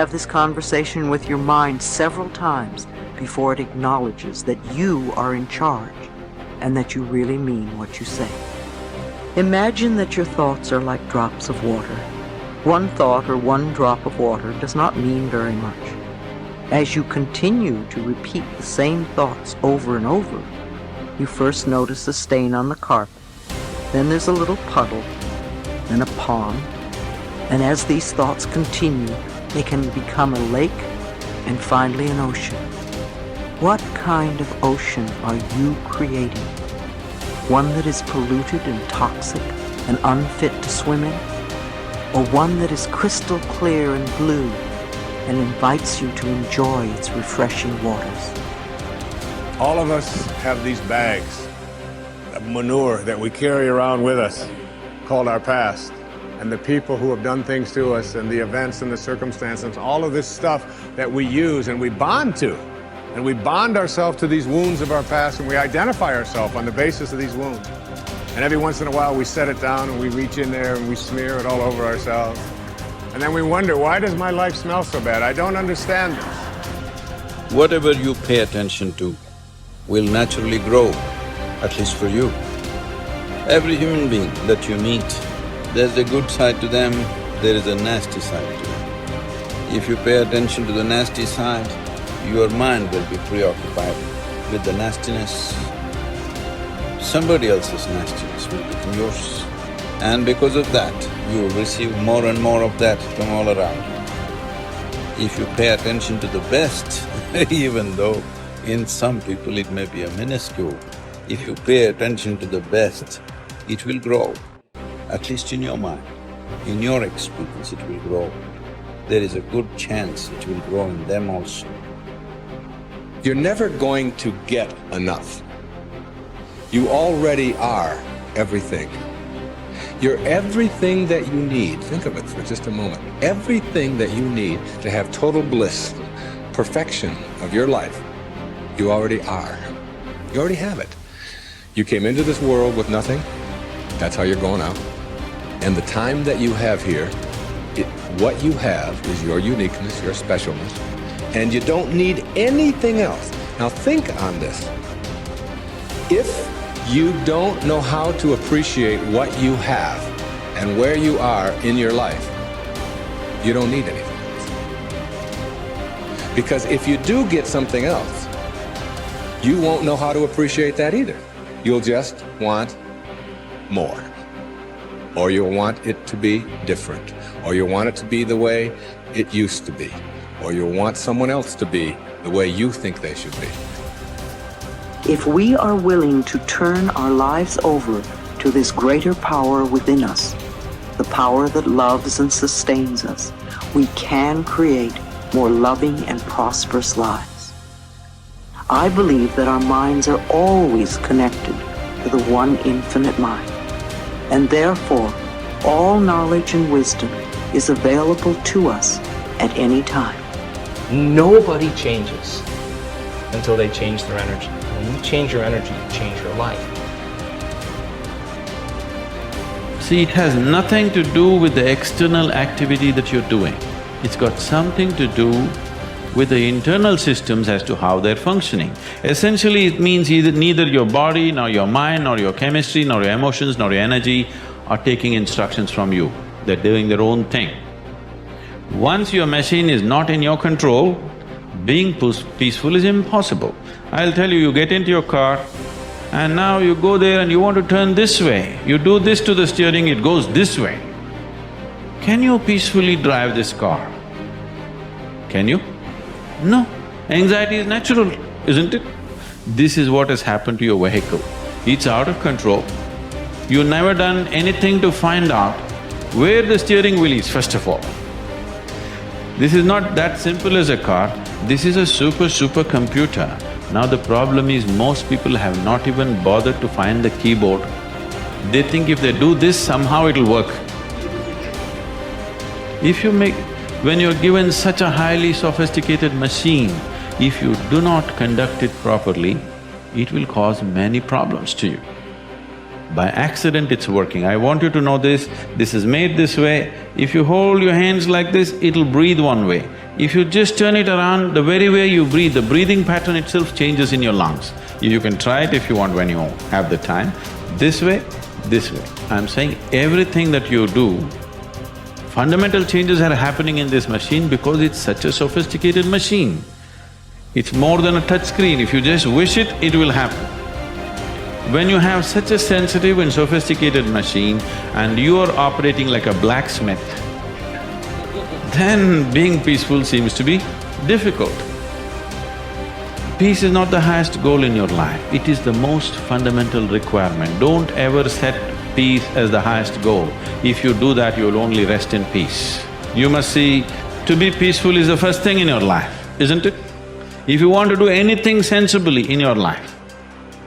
have this conversation with your mind several times before it acknowledges that you are in charge and that you really mean what you say. Imagine that your thoughts are like drops of water. One thought or one drop of water does not mean very much. As you continue to repeat the same thoughts over and over, you first notice a stain on the carpet, then there's a little puddle, then a pond, and as these thoughts continue, they can become a lake and finally an ocean. What kind of ocean are you creating? One that is polluted and toxic and unfit to swim in? Or one that is crystal clear and blue and invites you to enjoy its refreshing waters? All of us have these bags of manure that we carry around with us, called our past. And the people who have done things to us and the events and the circumstances, all of this stuff that we use and we bond to. And we bond ourselves to these wounds of our past, and we identify ourselves on the basis of these wounds. And every once in a while we set it down and we reach in there and we smear it all over ourselves. And then we wonder, why does my life smell so bad? I don't understand this. Whatever you pay attention to will naturally grow, at least for you. Every human being that you meet, there's a good side to them, there is a nasty side to them. If you pay attention to the nasty side, your mind will be preoccupied with the nastiness. Somebody else's nastiness will become yours. And because of that, you will receive more and more of that from all around. If you pay attention to the best, even though in some people it may be a minuscule, if you pay attention to the best, it will grow. At least in your mind, in your experience it will grow. There is a good chance it will grow in them also. You're never going to get enough. You already are everything. You're everything that you need. Think of it for just a moment. Everything that you need to have total bliss, perfection of your life, you already are. You already have it. You came into this world with nothing. That's how you're going out. And the time that you have here, what you have is your uniqueness, your specialness, and you don't need anything else. Now think on this. If you don't know how to appreciate what you have and where you are in your life, you don't need anything else. Because if you do get something else, you won't know how to appreciate that either. You'll just want more. Or you'll want it to be different. Or you'll want it to be the way it used to be. Or you'll want someone else to be the way you think they should be. If we are willing to turn our lives over to this greater power within us, the power that loves and sustains us, we can create more loving and prosperous lives. I believe that our minds are always connected to the one infinite mind, and therefore all knowledge and wisdom is available to us at any time. Nobody changes until they change their energy. When you change your energy, you change your life. See, it has nothing to do with the external activity that you're doing. It's got something to do with the internal systems as to how they're functioning. Essentially, it means neither your body, nor your mind, nor your chemistry, nor your emotions, nor your energy are taking instructions from you. They're doing their own thing. Once your machine is not in your control, being peaceful is impossible. I'll tell you, you get into your car and now you go there and you want to turn this way. You do this to the steering, it goes this way. Can you peacefully drive this car? Can you? No. Anxiety is natural, isn't it? This is what has happened to your vehicle. It's out of control. You've never done anything to find out where the steering wheel is, first of all. This is not that simple as a car, this is a super computer. Now the problem is most people have not even bothered to find the keyboard. They think if they do this, somehow it'll work. When you're given such a highly sophisticated machine, if you do not conduct it properly, it will cause many problems to you. By accident it's working. I want you to know this is made this way. If you hold your hands like this, it'll breathe one way. If you just turn it around, the very way you breathe, the breathing pattern itself changes in your lungs. You can try it if you want when you have the time. This way, this way. I'm saying everything that you do, fundamental changes are happening in this machine because it's such a sophisticated machine. It's more than a touch screen. If you just wish it, it will happen. When you have such a sensitive and sophisticated machine and you are operating like a blacksmith, then being peaceful seems to be difficult. Peace is not the highest goal in your life, it is the most fundamental requirement. Don't ever set peace as the highest goal. If you do that, you'll only rest in peace. You must see, to be peaceful is the first thing in your life, isn't it? If you want to do anything sensibly in your life,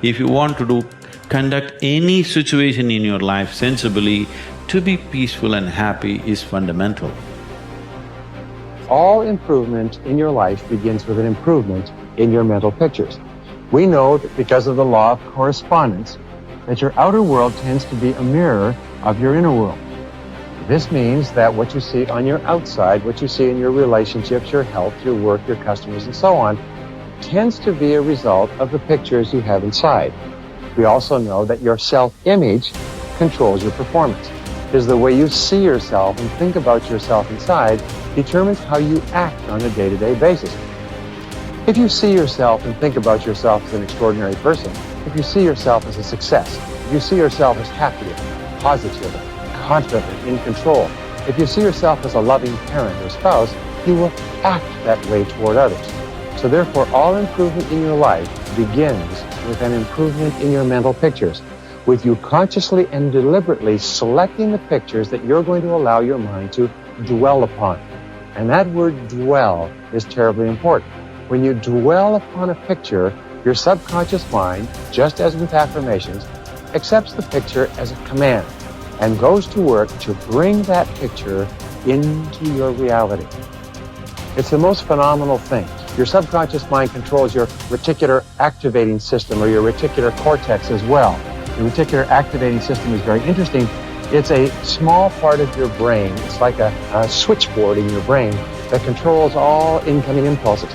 if you want to conduct any situation in your life sensibly, to be peaceful and happy is fundamental. All improvement in your life begins with an improvement in your mental pictures. We know that because of the law of correspondence, that your outer world tends to be a mirror of your inner world. This means that what you see on your outside, what you see in your relationships, your health, your work, your customers, and so on, tends to be a result of the pictures you have inside. We also know that your self-image controls your performance, because the way you see yourself and think about yourself inside determines how you act on a day-to-day basis. If you see yourself and think about yourself as an extraordinary person, if you see yourself as a success, if you see yourself as happy, positive, confident, in control, if you see yourself as a loving parent or spouse, you will act that way toward others. So therefore, all improvement in your life begins with an improvement in your mental pictures, with you consciously and deliberately selecting the pictures that you're going to allow your mind to dwell upon. And that word dwell is terribly important. When you dwell upon a picture, your subconscious mind, just as with affirmations, accepts the picture as a command and goes to work to bring that picture into your reality. It's the most phenomenal thing. Your subconscious mind controls your reticular activating system or your reticular cortex as well. The reticular activating system is very interesting. It's a small part of your brain. It's like a switchboard in your brain that controls all incoming impulses.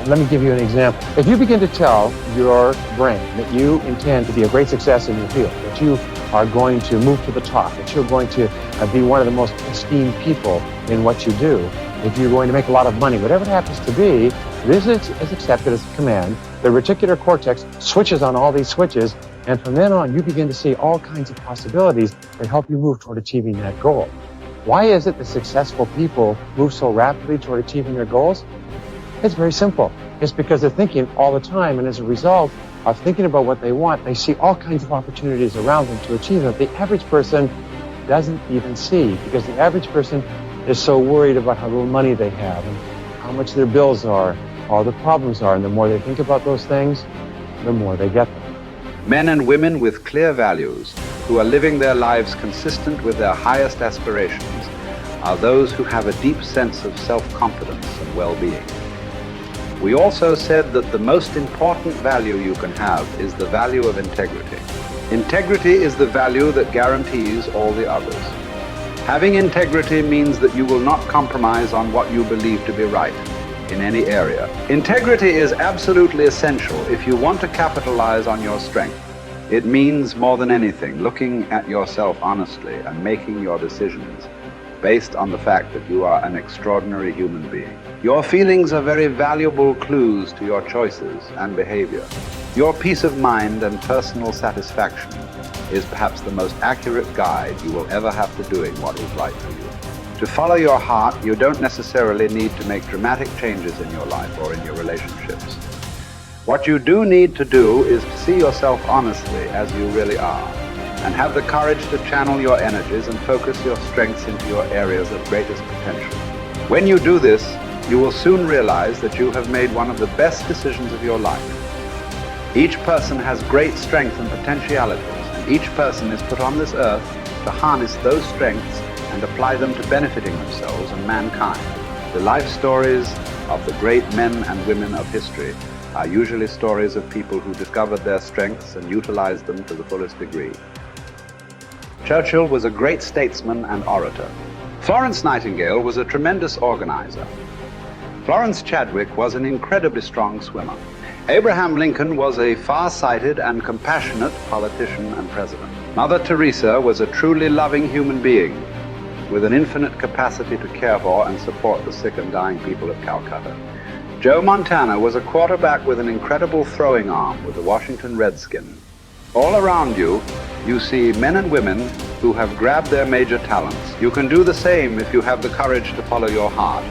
Let me give you an example. If you begin to tell your brain that you intend to be a great success in your field, that you are going to move to the top, that you're going to be one of the most esteemed people in what you do, if you're going to make a lot of money, whatever it happens to be, this is accepted as a command. The reticular cortex switches on all these switches, and from then on, you begin to see all kinds of possibilities that help you move toward achieving that goal. Why is it that successful people move so rapidly toward achieving their goals? It's very simple. It's because they're thinking all the time, and as a result of thinking about what they want, they see all kinds of opportunities around them to achieve them. The average person doesn't even see, because the average person is so worried about how little money they have and how much their bills are, all the problems are, and the more they think about those things, the more they get them. Men and women with clear values who are living their lives consistent with their highest aspirations are those who have a deep sense of self-confidence and well-being. We also said that the most important value you can have is the value of integrity. Integrity is the value that guarantees all the others. Having integrity means that you will not compromise on what you believe to be right in any area. Integrity is absolutely essential if you want to capitalize on your strength. It means more than anything looking at yourself honestly and making your decisions based on the fact that you are an extraordinary human being. Your feelings are very valuable clues to your choices and behavior. Your peace of mind and personal satisfaction is perhaps the most accurate guide you will ever have to doing what is right for you. To follow your heart, you don't necessarily need to make dramatic changes in your life or in your relationships. What you do need to do is to see yourself honestly as you really are, and have the courage to channel your energies and focus your strengths into your areas of greatest potential. When you do this, you will soon realize that you have made one of the best decisions of your life. Each person has great strength and potentialities, and each person is put on this earth to harness those strengths and apply them to benefiting themselves and mankind. The life stories of the great men and women of history are usually stories of people who discovered their strengths and utilized them to the fullest degree. Churchill was a great statesman and orator. Florence Nightingale was a tremendous organizer. Florence Chadwick was an incredibly strong swimmer. Abraham Lincoln was a far-sighted and compassionate politician and president. Mother Teresa was a truly loving human being with an infinite capacity to care for and support the sick and dying people of Calcutta. Joe Montana was a quarterback with an incredible throwing arm with the Washington Redskins. All around you, you see men and women who have grabbed their major talents. You can do the same if you have the courage to follow your heart.